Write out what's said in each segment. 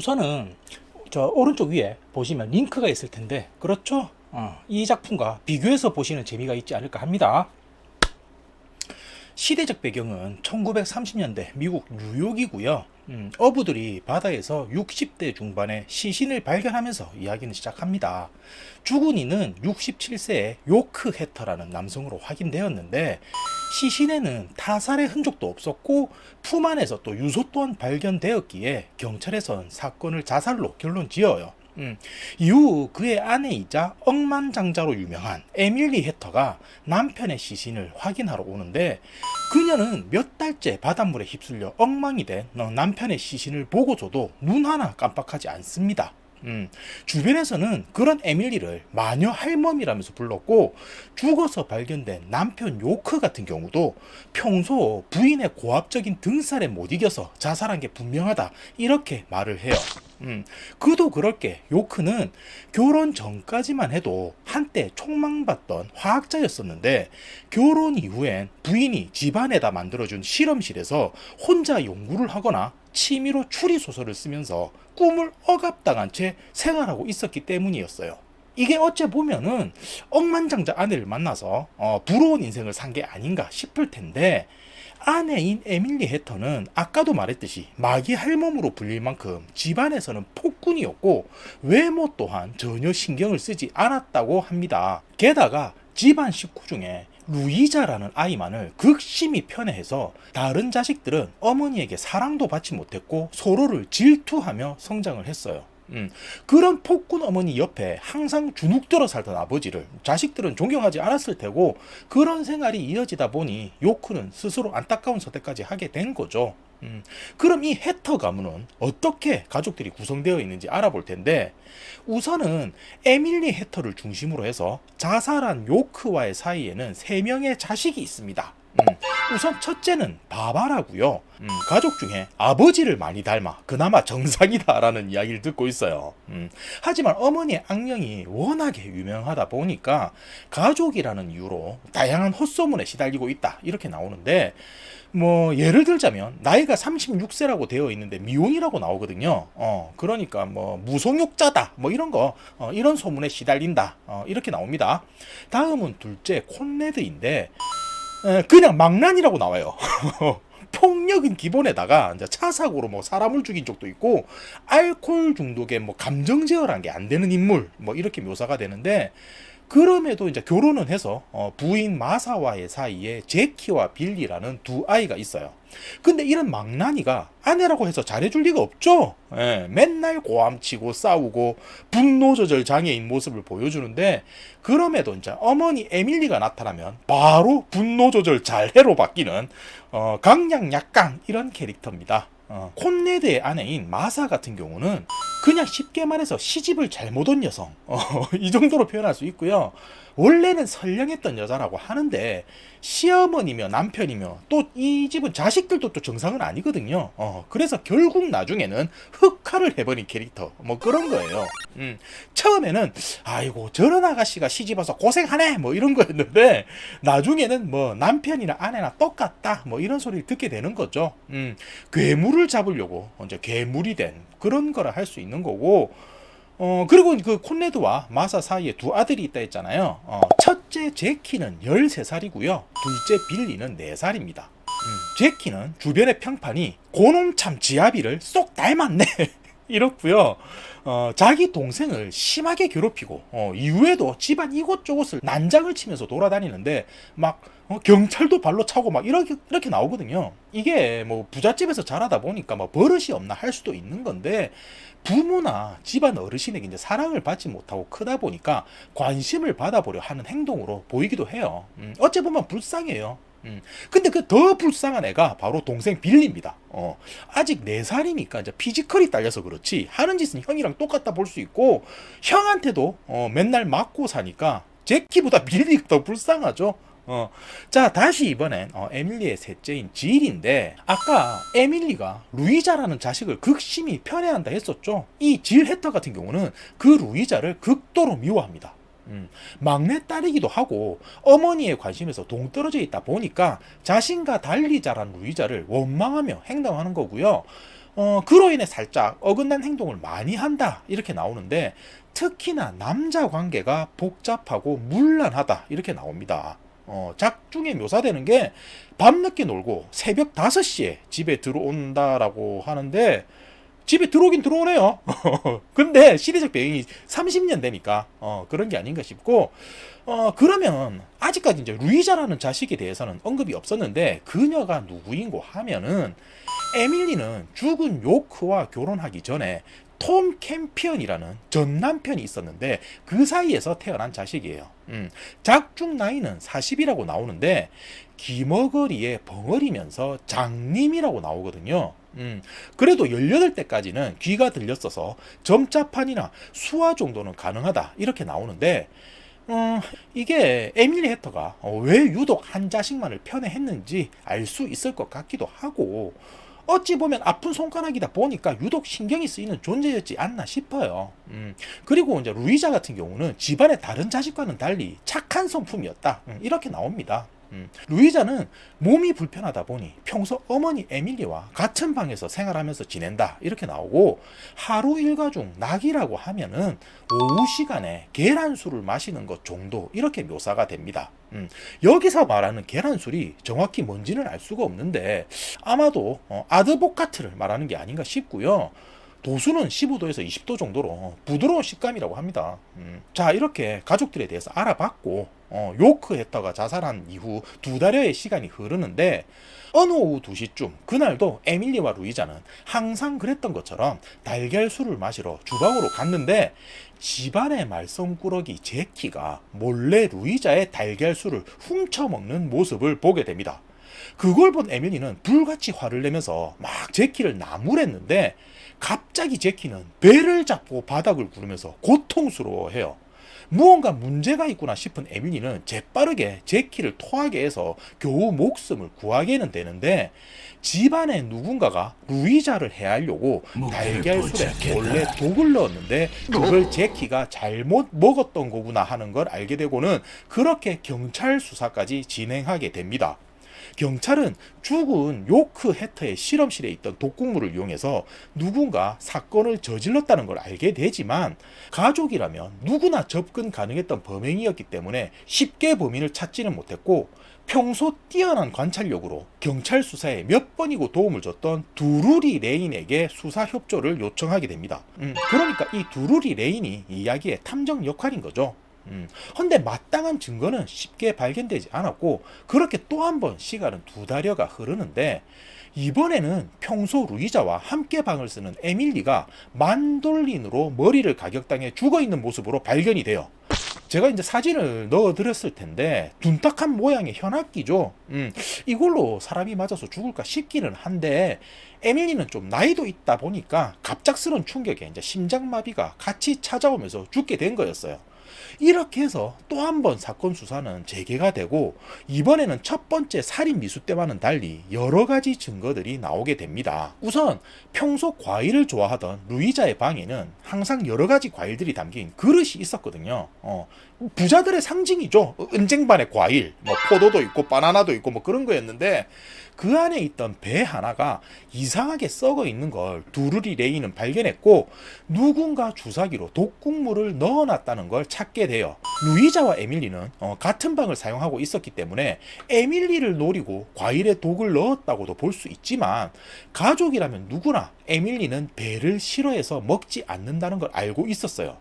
우선은 저 오른쪽 위에 보시면 링크가 있을 텐데, 그렇죠? 이 작품과 비교해서 보시는 재미가 있지 않을까 합니다. 시대적 배경은 1930년대 미국 뉴욕이고요. 어부들이 바다에서 60대 중반에 시신을 발견하면서 이야기는 시작합니다. 죽은 이는 67세의 요크 해터라는 남성으로 확인되었는데, 시신에는 타살의 흔적도 없었고 품 안에서 또 유서 또한 발견되었기에 경찰에선 사건을 자살로 결론 지어요. 이후 그의 아내이자 억만장자로 유명한 에밀리 해터가 남편의 시신을 확인하러 오는데, 그녀는 몇 달째 바닷물에 휩쓸려 엉망이 된 남편의 시신을 보고서도 눈 하나 깜빡하지 않습니다. 주변에서는 그런 에밀리를 마녀 할멈이라면서 불렀고, 죽어서 발견된 남편 요크 같은 경우도 평소 부인의 고압적인 등살에 못 이겨서 자살한 게 분명하다, 이렇게 말을 해요. 그도 그럴 게 요크는 결혼 전까지만 해도 한때 촉망받던 화학자였었는데, 결혼 이후엔 부인이 집안에다 만들어준 실험실에서 혼자 연구를 하거나 취미로 추리소설을 쓰면서 꿈을 억압당한 채 생활하고 있었기 때문이었어요. 이게 어째 보면은 억만장자 아내를 만나서 부러운 인생을 산 게 아닌가 싶을 텐데, 아내인 에밀리 해터는 아까도 말했듯이 마귀 할멈으로 불릴 만큼 집안에서는 폭군이었고, 외모 또한 전혀 신경을 쓰지 않았다고 합니다. 게다가 집안 식구 중에 루이자라는 아이만을 극심히 편애해서 다른 자식들은 어머니에게 사랑도 받지 못했고 서로를 질투하며 성장을 했어요. 그런 폭군 어머니 옆에 항상 주눅들어 살던 아버지를 자식들은 존경하지 않았을 테고, 그런 생활이 이어지다 보니 요크는 스스로 안타까운 선택까지 하게 된 거죠. 그럼 이 해터 가문은 어떻게 가족들이 구성되어 있는지 알아볼 텐데, 우선은 에밀리 해터를 중심으로 해서 자살한 요크와의 사이에는 3명의 자식이 있습니다. 우선 첫째는 바바라고요. 가족 중에 아버지를 많이 닮아 그나마 정상이다라는 이야기를 듣고 있어요. 하지만 어머니의 악령이 워낙에 유명하다 보니까 가족이라는 이유로 다양한 헛소문에 시달리고 있다, 이렇게 나오는데, 뭐 예를 들자면 나이가 36세라고 되어 있는데 미혼이라고 나오거든요. 그러니까 뭐 무성욕자다, 뭐 이런 거, 이런 소문에 시달린다, 이렇게 나옵니다. 다음은 둘째 콘레드인데, 그냥 망난이라고 나와요. 폭력은 기본에다가 이제 차 사고로 뭐 사람을 죽인 적도 있고, 알코올 중독에 뭐 감정 제어란 게 안 되는 인물, 뭐 이렇게 묘사가 되는데, 그럼에도 이제 결혼은 해서 부인 마사와의 사이에 제키와 빌리라는 두 아이가 있어요. 근데 이런 망나니가 아내라고 해서 잘해줄 리가 없죠. 예, 맨날 고함치고 싸우고 분노 조절 장애인 모습을 보여주는데, 그럼에도 이제 어머니 에밀리가 나타나면 바로 분노 조절 잘해로 바뀌는 강약 약강, 이런 캐릭터입니다. 콘레드의 아내인 마사 같은 경우는 그냥 쉽게 말해서 시집을 잘못 온 여성, 이 정도로 표현할 수 있고요. 원래는 선량했던 여자라고 하는데, 시어머니며 남편이며 또 이 집은 자식들도 또 정상은 아니거든요. 그래서 결국 나중에는 흑화를 해버린 캐릭터, 뭐 그런 거예요. 처음에는 아이고 저런 아가씨가 시집 와서 고생하네, 뭐 이런 거였는데, 나중에는 뭐 남편이나 아내나 똑같다, 뭐 이런 소리를 듣게 되는 거죠. 괴물을 잡으려고 이제 괴물이 된 그런 거라 할 수 있는 거고, 그리고 그 콘레드와 마사 사이에 두 아들이 있다 했잖아요. 첫째 제키는 13살이고요. 둘째 빌리는 4살입니다. 제키는 주변의 평판이 고놈 참 지아비를 쏙 닮았네, 이렇고요. 자기 동생을 심하게 괴롭히고, 이후에도 집안 이곳저곳을 난장을 치면서 돌아다니는데, 막 경찰도 발로 차고 막 이렇게 나오거든요. 이게 뭐 부잣집에서 자라다 보니까 뭐 버릇이 없나 할 수도 있는 건데, 부모나 집안 어르신에게 이제 사랑을 받지 못하고 크다 보니까 관심을 받아보려 하는 행동으로 보이기도 해요. 어찌 보면 불쌍해요. 근데 그 더 불쌍한 애가 바로 동생 빌리입니다. 아직 4살이니까 이제 피지컬이 딸려서 그렇지 하는 짓은 형이랑 똑같다 볼 수 있고, 형한테도 맨날 맞고 사니까 제키보다 빌리가 더 불쌍하죠. 자, 다시 이번엔 에밀리의 셋째인 질인데, 아까 에밀리가 루이자라는 자식을 극심히 편애한다 했었죠. 이 질 해터 같은 경우는 그 루이자를 극도로 미워합니다. 막내 딸이기도 하고 어머니의 관심에서 동떨어져 있다 보니까 자신과 달리 자란 루이자를 원망하며 행동하는 거고요. 그로 인해 살짝 어긋난 행동을 많이 한다 이렇게 나오는데, 특히나 남자 관계가 복잡하고 문란하다 이렇게 나옵니다. 작중에 묘사되는 게 밤늦게 놀고 새벽 5시에 집에 들어온다라고 하는데, 집에 들어오긴 들어오네요. 근데 시대적 배경이 30년 되니까 그런 게 아닌가 싶고, 그러면 아직까지 이제 루이자라는 자식에 대해서는 언급이 없었는데, 그녀가 누구인고 하면은 에밀리는 죽은 요크와 결혼하기 전에 톰 캠피언이라는 전 남편이 있었는데, 그 사이에서 태어난 자식이에요. 작중 나이는 40이라고 나오는데 기머거리에 벙어리면서 장님이라고 나오거든요. 그래도 18대까지는 귀가 들렸어서 점자판이나 수화 정도는 가능하다 이렇게 나오는데, 이게 에밀리 헤터가 왜 유독 한 자식만을 편애했는지 알 수 있을 것 같기도 하고, 어찌 보면 아픈 손가락이다 보니까 유독 신경이 쓰이는 존재였지 않나 싶어요. 그리고 이제 루이자 같은 경우는 집안의 다른 자식과는 달리 착한 성품이었다. 이렇게 나옵니다. 루이자는 몸이 불편하다 보니 평소 어머니 에밀리와 같은 방에서 생활하면서 지낸다 이렇게 나오고, 하루 일과 중 낙이라고 하면은 오후 시간에 계란술을 마시는 것 정도 이렇게 묘사가 됩니다. 여기서 말하는 계란술이 정확히 뭔지는 알 수가 없는데 아마도 아드보카트를 말하는 게 아닌가 싶고요. 도수는 15도에서 20도 정도로 부드러운 식감이라고 합니다. 자, 이렇게 가족들에 대해서 알아봤고, 요크 헤터가 자살한 이후 2달여의 시간이 흐르는데, 어느 오후 2시쯤 그날도 에밀리와 루이자는 항상 그랬던 것처럼 달걀술을 마시러 주방으로 갔는데, 집안의 말썽꾸러기 제키가 몰래 루이자의 달걀술을 훔쳐먹는 모습을 보게 됩니다. 그걸 본 에밀리는 불같이 화를 내면서 막 제키를 나무랬는데, 갑자기 제키는 배를 잡고 바닥을 구르면서 고통스러워해요. 무언가 문제가 있구나 싶은 에밀리는 재빠르게 제키를 토하게 해서 겨우 목숨을 구하게는 되는데, 집안에 누군가가 루이자를 해하려고 달걀술에 몰래 독을 넣었는데 그걸 제키가 잘못 먹었던 거구나 하는 걸 알게 되고는 그렇게 경찰 수사까지 진행하게 됩니다. 경찰은 죽은 요크 헤터의 실험실에 있던 독극물을 이용해서 누군가 사건을 저질렀다는 걸 알게 되지만, 가족이라면 누구나 접근 가능했던 범행이었기 때문에 쉽게 범인을 찾지는 못했고, 평소 뛰어난 관찰력으로 경찰 수사에 몇 번이고 도움을 줬던 두루리 레인에게 수사 협조를 요청하게 됩니다. 그러니까 이 두루리 레인이 이야기의 탐정 역할인 거죠. 헌데 마땅한 증거는 쉽게 발견되지 않았고, 그렇게 또 한 번 시간은 2달여가 흐르는데, 이번에는 평소 루이자와 함께 방을 쓰는 에밀리가 만돌린으로 머리를 가격당해 죽어있는 모습으로 발견이 돼요. 제가 이제 사진을 넣어드렸을 텐데 둔탁한 모양의 현악기죠. 이걸로 사람이 맞아서 죽을까 싶기는 한데, 에밀리는 좀 나이도 있다 보니까 갑작스러운 충격에 이제 심장마비가 같이 찾아오면서 죽게 된 거였어요. 이렇게 해서 또 한 번 사건 수사는 재개가 되고, 이번에는 첫 번째 살인 미수 때와는 달리 여러 가지 증거들이 나오게 됩니다. 우선 평소 과일을 좋아하던 루이자의 방에는 항상 여러 가지 과일들이 담긴 그릇이 있었거든요. 부자들의 상징이죠. 은쟁반의 과일, 뭐 포도도 있고 바나나도 있고 뭐 그런 거였는데, 그 안에 있던 배 하나가 이상하게 썩어 있는 걸 두루리 레이는 발견했고, 누군가 주사기로 독극물을 넣어놨다는 걸 찾게 돼요. 루이자와 에밀리는 같은 방을 사용하고 있었기 때문에 에밀리를 노리고 과일에 독을 넣었다고도 볼 수 있지만, 가족이라면 누구나 에밀리는 배를 싫어해서 먹지 않는다는 걸 알고 있었어요.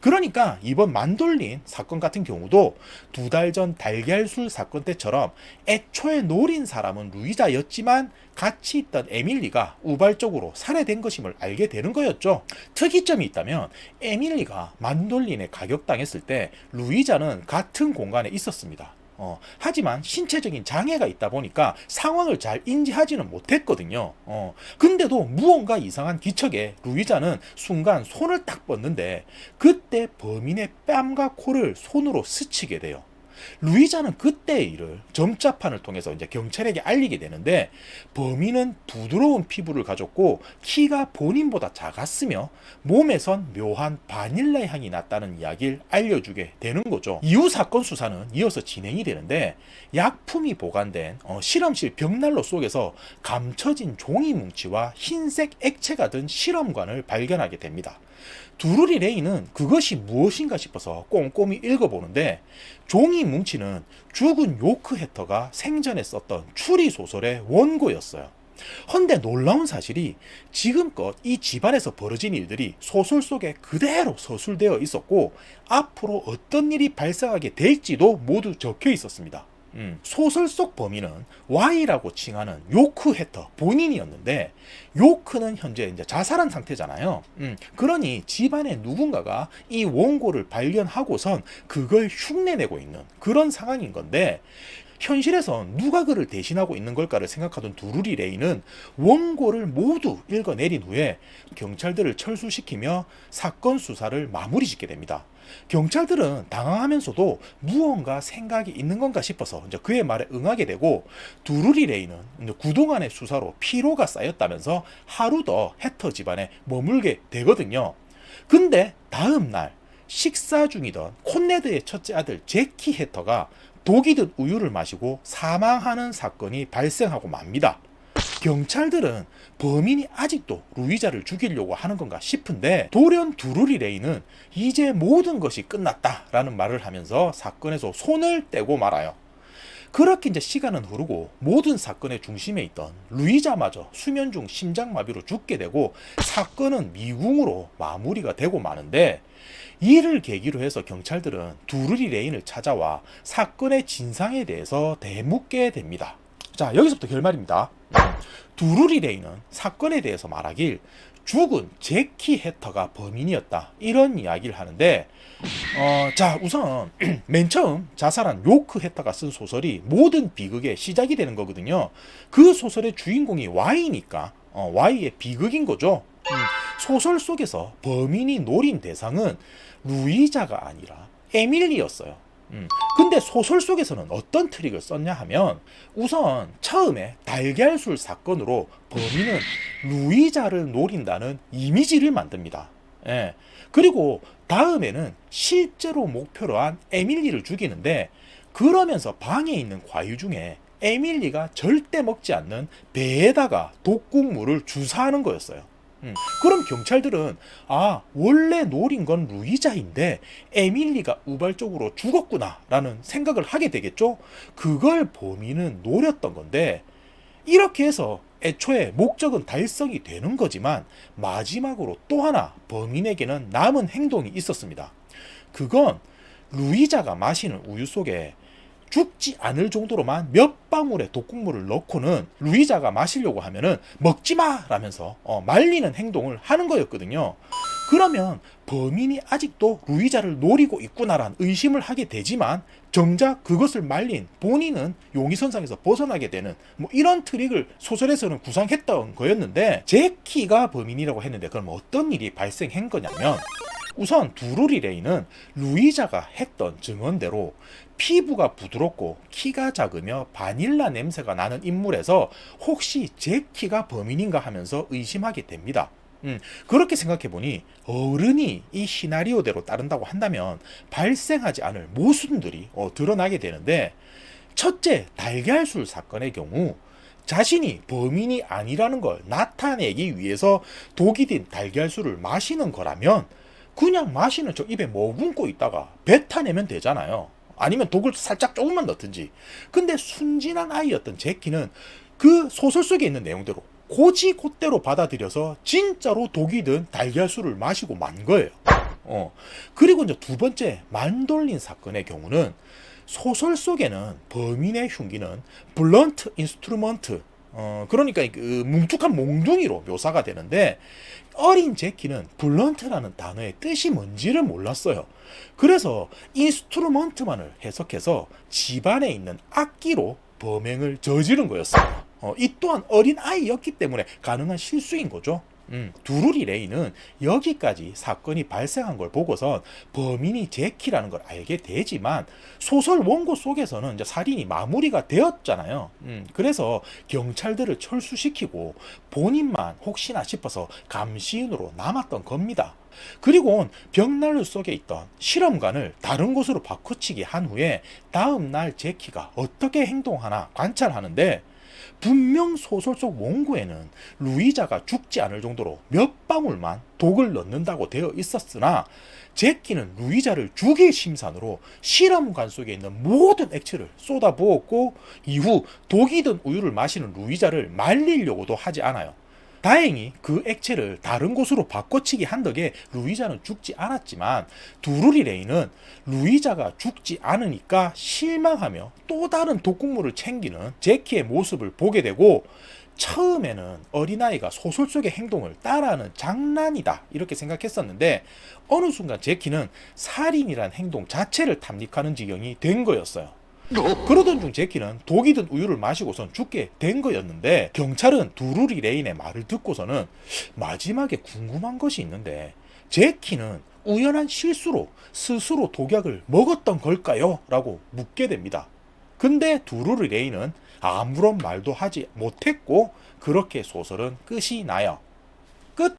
그러니까 이번 만돌린 사건 같은 경우도 2달 전 달걀술 사건 때처럼 애초에 노린 사람은 루이자였지만 같이 있던 에밀리가 우발적으로 살해된 것임을 알게 되는 거였죠. 특이점이 있다면, 에밀리가 만돌린에 가격당했을 때 루이자는 같은 공간에 있었습니다. 하지만 신체적인 장애가 있다 보니까 상황을 잘 인지하지는 못했거든요. 근데도 무언가 이상한 기척에 루이자는 순간 손을 딱 뻗는데, 그때 범인의 뺨과 코를 손으로 스치게 돼요. 루이자는 그때의 일을 점자판을 통해서 이제 경찰에게 알리게 되는데, 범인은 부드러운 피부를 가졌고 키가 본인보다 작았으며 몸에선 묘한 바닐라 향이 났다는 이야기를 알려주게 되는 거죠. 이후 사건 수사는 이어서 진행이 되는데, 약품이 보관된 실험실 벽난로 속에서 감춰진 종이 뭉치와 흰색 액체가 든 실험관을 발견하게 됩니다. 두루리 레이는 그것이 무엇인가 싶어서 꼼꼼히 읽어보는데, 종이 뭉치는 죽은 요크 해터가 생전에 썼던 추리 소설의 원고였어요. 헌데 놀라운 사실이 지금껏 이 집안에서 벌어진 일들이 소설 속에 그대로 서술되어 있었고, 앞으로 어떤 일이 발생하게 될지도 모두 적혀 있었습니다. 소설 속 범인은 Y라고 칭하는 요크 해터 본인이었는데, 요크는 현재 이제 자살한 상태잖아요. 그러니 집안의 누군가가 이 원고를 발견하고선 그걸 흉내내고 있는 그런 상황인 건데, 현실에선 누가 그를 대신하고 있는 걸까를 생각하던 두루리 레이는 원고를 모두 읽어내린 후에 경찰들을 철수시키며 사건 수사를 마무리 짓게 됩니다. 경찰들은 당황하면서도 무언가 생각이 있는 건가 싶어서 이제 그의 말에 응하게 되고, 두루리 레이는 그동안의 수사로 피로가 쌓였다면서 하루 더 해터 집안에 머물게 되거든요. 근데 다음 날 식사 중이던 콘네드의 첫째 아들 제키 해터가 독이 든 우유를 마시고 사망하는 사건이 발생하고 맙니다. 경찰들은 범인이 아직도 루이자를 죽이려고 하는 건가 싶은데, 돌연 두루리 레이는 이제 모든 것이 끝났다라는 말을 하면서 사건에서 손을 떼고 말아요. 그렇게 이제 시간은 흐르고 모든 사건의 중심에 있던 루이자마저 수면 중 심장마비로 죽게 되고 사건은 미궁으로 마무리가 되고 마는데, 이를 계기로 해서 경찰들은 두루리 레인을 찾아와 사건의 진상에 대해서 되묻게 됩니다. 자, 여기서부터 결말입니다. 두루리 레인은 사건에 대해서 말하길 죽은 제키 해터가 범인이었다, 이런 이야기를 하는데, 자, 우선 맨 처음 자살한 요크 해터가 쓴 소설이 모든 비극의 시작이 되는 거거든요. 그 소설의 주인공이 Y니까 Y의 비극인 거죠. 소설 속에서 범인이 노린 대상은 루이자가 아니라 에밀리였어요. 근데 소설 속에서는 어떤 트릭을 썼냐 하면, 우선 처음에 달걀술 사건으로 범인은 루이자를 노린다는 이미지를 만듭니다. 예. 그리고 다음에는 실제로 목표로 한 에밀리를 죽이는데, 그러면서 방에 있는 과일 중에 에밀리가 절대 먹지 않는 배에다가 독국물을 주사하는 거였어요. 그럼 경찰들은 원래 노린 건 루이자인데 에밀리가 우발적으로 죽었구나 라는 생각을 하게 되겠죠. 그걸 범인은 노렸던 건데, 이렇게 해서 애초에 목적은 달성이 되는 거지만 마지막으로 또 하나 범인에게는 남은 행동이 있었습니다. 그건 루이자가 마시는 우유 속에 죽지 않을 정도로만 몇 방울의 독국물을 넣고는 루이자가 마시려고 하면은 먹지마 라면서 말리는 행동을 하는 거였거든요. 그러면 범인이 아직도 루이자를 노리고 있구나란 의심을 하게 되지만, 정작 그것을 말린 본인은 용의선상에서 벗어나게 되는 이런 트릭을 소설에서는 구상했던 거였는데, 제키가 범인이라고 했는데 그럼 어떤 일이 발생한 거냐면, 우선 두루리 레이는 루이자가 했던 증언대로 피부가 부드럽고 키가 작으며 바닐라 냄새가 나는 인물에서 혹시 제키가 범인인가 하면서 의심하게 됩니다. 그렇게 생각해보니 어른이 이 시나리오대로 따른다고 한다면 발생하지 않을 모순들이 드러나게 되는데, 첫째, 달걀술 사건의 경우 자신이 범인이 아니라는 걸 나타내기 위해서 독이 든 달걀술을 마시는 거라면 그냥 마시는 척 입에 머금고 있다가 뱉어내면 되잖아요. 아니면 독을 살짝 조금만 넣든지. 근데 순진한 아이였던 제키는 그 소설 속에 있는 내용대로 고지곧대로 받아들여서 진짜로 독이 든 달걀술을 마시고 만 거예요. 그리고 이제 두 번째, 만돌린 사건의 경우는 소설 속에는 범인의 흉기는 블런트 인스트루먼트, 그러니까 그 뭉툭한 몽둥이로 묘사가 되는데, 어린 제키는 블런트라는 단어의 뜻이 뭔지를 몰랐어요. 그래서 인스트루먼트만을 해석해서 집안에 있는 악기로 범행을 저지른 거였습니다. 이 또한 어린 아이였기 때문에 가능한 실수인 거죠. 두루리 레이는 여기까지 사건이 발생한 걸 보고선 범인이 제키라는 걸 알게 되지만 소설 원고 속에서는 이제 살인이 마무리가 되었잖아요. 그래서 경찰들을 철수시키고 본인만 혹시나 싶어서 감시인으로 남았던 겁니다. 그리고 벽난로 속에 있던 실험관을 다른 곳으로 바꿔치기 한 후에 다음 날 제키가 어떻게 행동하나 관찰하는데 분명 소설 속 원고에는 루이자가 죽지 않을 정도로 몇 방울만 독을 넣는다고 되어 있었으나 제키는 루이자를 죽일 심산으로 실험관 속에 있는 모든 액체를 쏟아부었고 이후 독이 든 우유를 마시는 루이자를 말리려고도 하지 않아요. 다행히 그 액체를 다른 곳으로 바꿔치기 한 덕에 루이자는 죽지 않았지만 두루리 레이는 루이자가 죽지 않으니까 실망하며 또 다른 독극물을 챙기는 제키의 모습을 보게 되고 처음에는 어린아이가 소설 속의 행동을 따라하는 장난이다 이렇게 생각했었는데 어느 순간 제키는 살인이란 행동 자체를 탐닉하는 지경이 된 거였어요. 그러던 중 제키는 독이 든 우유를 마시고선 죽게 된 거였는데 경찰은 두루리 레인의 말을 듣고서는 마지막에 궁금한 것이 있는데 제키는 우연한 실수로 스스로 독약을 먹었던 걸까요? 라고 묻게 됩니다. 근데 두루리 레인은 아무런 말도 하지 못했고 그렇게 소설은 끝이 나요.